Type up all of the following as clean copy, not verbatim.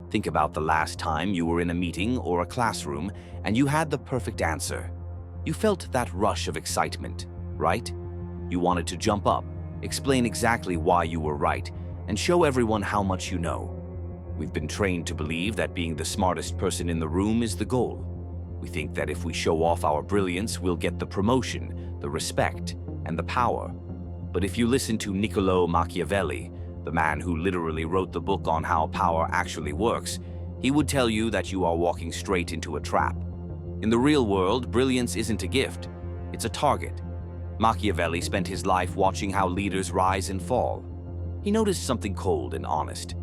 Think about the last time you were in a meeting or a classroom and you had the perfect answer. You felt that rush of excitement, right? You wanted to jump up, explain exactly why you were right, and show everyone how much you know. We've been trained to believe that being the smartest person in the room is the goal. We think that if we show off our brilliance, we'll get the promotion, the respect, and the power. But if you listen to Niccolò Machiavelli, the man who literally wrote the book on how power actually works, he would tell you that you are walking straight into a trap. In the real world, brilliance isn't a gift, it's a target. Machiavelli spent his life watching how leaders rise and fall. He noticed something cold and honest.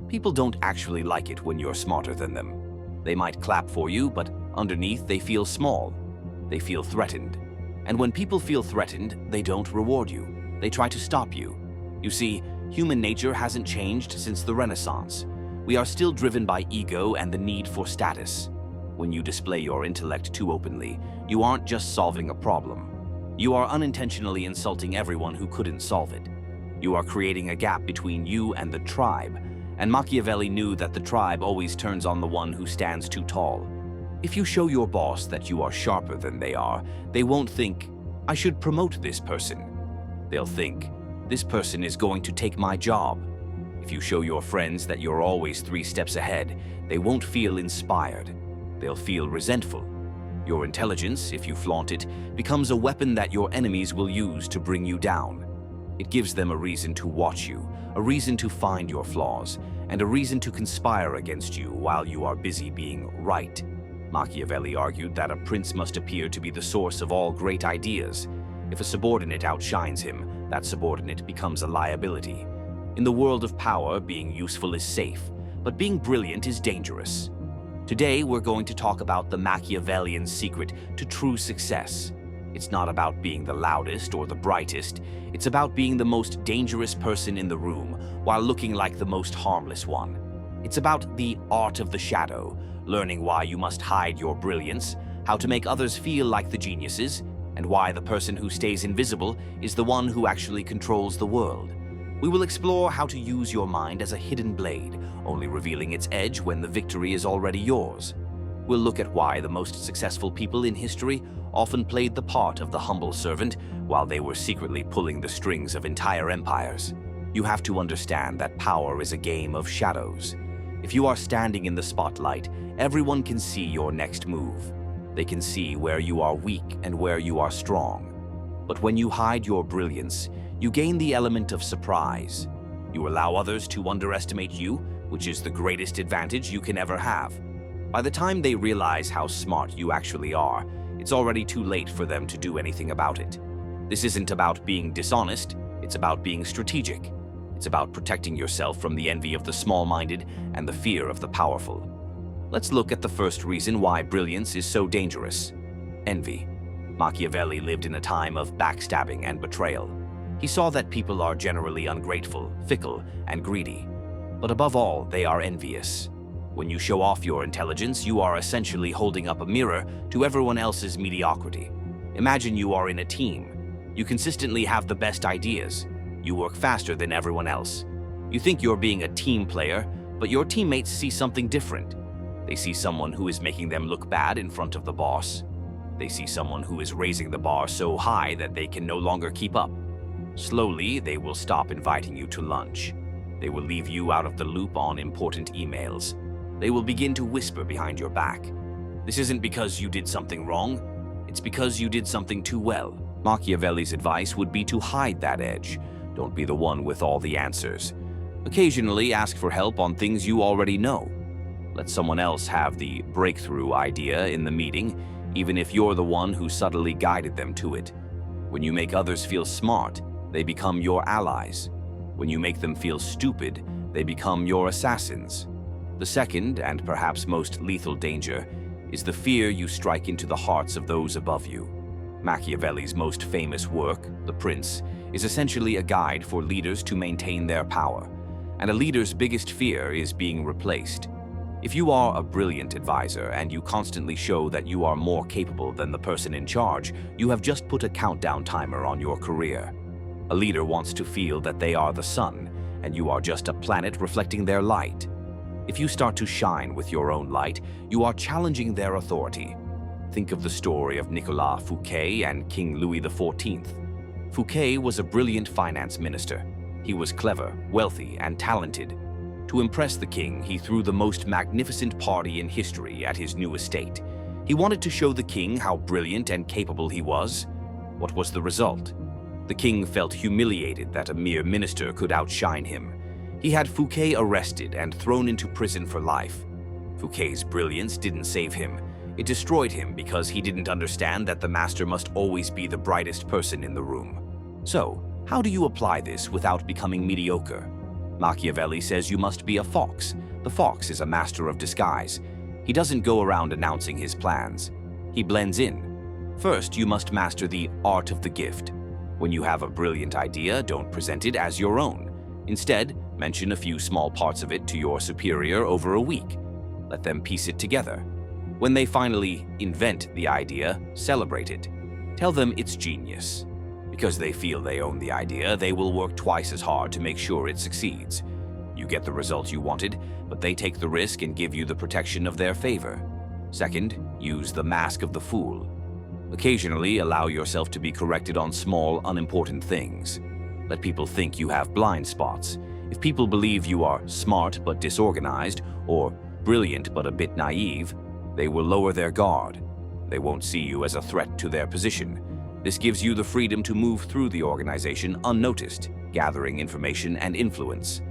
People don't actually like it when you're smarter than them. They might clap for you, but underneath they feel small. They feel threatened. And when people feel threatened, they don't reward you. They try to stop you. You see, human nature hasn't changed since the Renaissance. We are still driven by ego and the need for status. When you display your intellect too openly, you aren't just solving a problem. You are unintentionally insulting everyone who couldn't solve it. You are creating a gap between you and the tribe, and Machiavelli knew that the tribe always turns on the one who stands too tall. If you show your boss that you are sharper than they won't think, "I should promote this person." They'll think, "This person is going to take my job." If you show your friends that you're always 3 steps ahead, they won't feel inspired. They'll feel resentful. Your intelligence, if you flaunt it, becomes a weapon that your enemies will use to bring you down. It gives them a reason to watch you, a reason to find your flaws, and a reason to conspire against you while you are busy being right. Machiavelli argued that a prince must appear to be the source of all great ideas. If a subordinate outshines him, that subordinate becomes a liability. In the world of power, being useful is safe, but being brilliant is dangerous. Today, we're going to talk about the Machiavellian secret to true success. It's not about being the loudest or the brightest. It's about being the most dangerous person in the room while looking like the most harmless one. It's about the art of the shadow, learning why you must hide your brilliance, how to make others feel like the geniuses, and why the person who stays invisible is the one who actually controls the world. We will explore how to use your mind as a hidden blade, only revealing its edge when the victory is already yours. We'll look at why the most successful people in history often played the part of the humble servant while they were secretly pulling the strings of entire empires. You have to understand that power is a game of shadows. If you are standing in the spotlight, everyone can see your next move. They can see where you are weak and where you are strong. But when you hide your brilliance, you gain the element of surprise. You allow others to underestimate you, which is the greatest advantage you can ever have. By the time they realize how smart you actually are, it's already too late for them to do anything about it. This isn't about being dishonest, it's about being strategic. It's about protecting yourself from the envy of the small-minded and the fear of the powerful. Let's look at the first reason why brilliance is so dangerous: envy. Machiavelli lived in a time of backstabbing and betrayal. He saw that people are generally ungrateful, fickle, and greedy. But above all, they are envious. When you show off your intelligence, you are essentially holding up a mirror to everyone else's mediocrity. Imagine you are in a team. You consistently have the best ideas. You work faster than everyone else. You think you're being a team player, but your teammates see something different. They see someone who is making them look bad in front of the boss. They see someone who is raising the bar so high that they can no longer keep up. Slowly, they will stop inviting you to lunch. They will leave you out of the loop on important emails. They will begin to whisper behind your back. This isn't because you did something wrong. It's because you did something too well. Machiavelli's advice would be to hide that edge. Don't be the one with all the answers. Occasionally ask for help on things you already know. Let someone else have the breakthrough idea in the meeting, even if you're the one who subtly guided them to it. When you make others feel smart, they become your allies. When you make them feel stupid, they become your assassins. The second, and perhaps most lethal danger, is the fear you strike into the hearts of those above you. Machiavelli's most famous work, The Prince, is essentially a guide for leaders to maintain their power. And a leader's biggest fear is being replaced. If you are a brilliant advisor and you constantly show that you are more capable than the person in charge, you have just put a countdown timer on your career. A leader wants to feel that they are the sun, and you are just a planet reflecting their light. If you start to shine with your own light, you are challenging their authority. Think of the story of Nicolas Fouquet and King Louis XIV. Fouquet was a brilliant finance minister. He was clever, wealthy, and talented. To impress the king, he threw the most magnificent party in history at his new estate. He wanted to show the king how brilliant and capable he was. What was the result? The king felt humiliated that a mere minister could outshine him. He had Fouquet arrested and thrown into prison for life. Fouquet's brilliance didn't save him. It destroyed him because he didn't understand that the master must always be the brightest person in the room. So, how do you apply this without becoming mediocre? Machiavelli says you must be a fox. The fox is a master of disguise. He doesn't go around announcing his plans. He blends in. First, you must master the art of the gift. When you have a brilliant idea, don't present it as your own. Instead, mention a few small parts of it to your superior over a week. Let them piece it together. When they finally invent the idea, celebrate it. Tell them it's genius. Because they feel they own the idea, they will work twice as hard to make sure it succeeds. You get the result you wanted, but they take the risk and give you the protection of their favor. Second, use the mask of the fool. Occasionally, allow yourself to be corrected on small, unimportant things. Let people think you have blind spots. If people believe you are smart but disorganized, or brilliant but a bit naive, they will lower their guard. They won't see you as a threat to their position. This gives you the freedom to move through the organization unnoticed, gathering information and influence.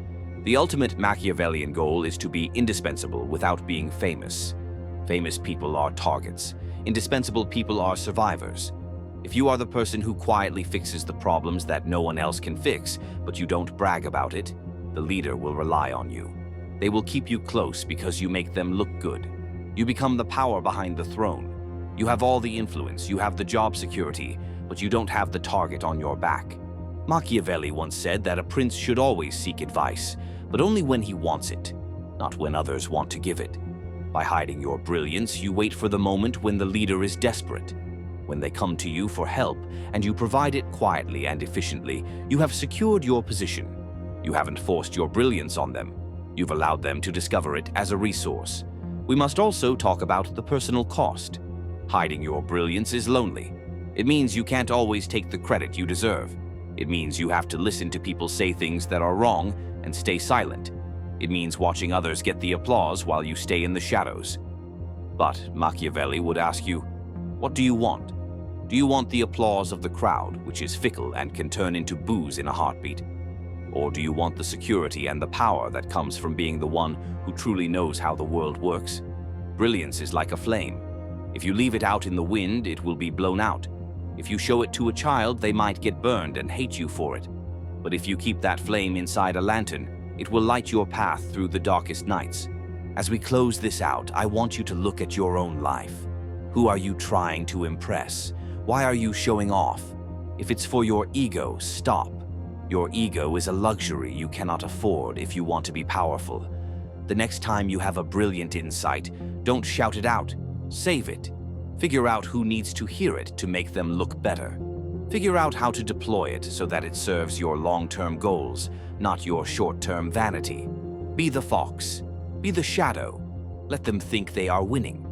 The ultimate Machiavellian goal is to be indispensable without being famous. Famous people are targets. Indispensable people are survivors. If you are the person who quietly fixes the problems that no one else can fix, but you don't brag about it, the leader will rely on you. They will keep you close because you make them look good. You become the power behind the throne. You have all the influence, you have the job security, but you don't have the target on your back. Machiavelli once said that a prince should always seek advice, but only when he wants it, not when others want to give it. By hiding your brilliance, you wait for the moment when the leader is desperate. When they come to you for help, and you provide it quietly and efficiently, you have secured your position. You haven't forced your brilliance on them. You've allowed them to discover it as a resource. We must also talk about the personal cost. Hiding your brilliance is lonely. It means you can't always take the credit you deserve. It means you have to listen to people say things that are wrong and stay silent. It means watching others get the applause while you stay in the shadows. But Machiavelli would ask you, what do you want? Do you want the applause of the crowd, which is fickle and can turn into boos in a heartbeat? Or do you want the security and the power that comes from being the one who truly knows how the world works? Brilliance is like a flame. If you leave it out in the wind, it will be blown out. If you show it to a child, they might get burned and hate you for it. But if you keep that flame inside a lantern, it will light your path through the darkest nights. As we close this out, I want you to look at your own life. Who are you trying to impress? Why are you showing off? If it's for your ego, stop. Your ego is a luxury you cannot afford if you want to be powerful. The next time you have a brilliant insight, don't shout it out. Save it. Figure out who needs to hear it to make them look better. Figure out how to deploy it so that it serves your long-term goals, not your short-term vanity. Be the fox. Be the shadow. Let them think they are winning.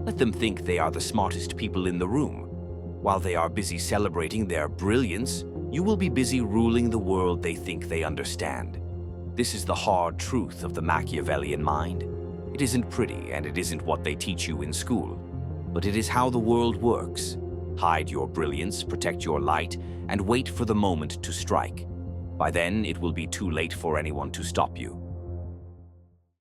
Let them think they are the smartest people in the room. While they are busy celebrating their brilliance, you will be busy ruling the world they think they understand. This is the hard truth of the Machiavellian mind. It isn't pretty and it isn't what they teach you in school, but it is how the world works. Hide your brilliance, protect your light, and wait for the moment to strike. By then, it will be too late for anyone to stop you.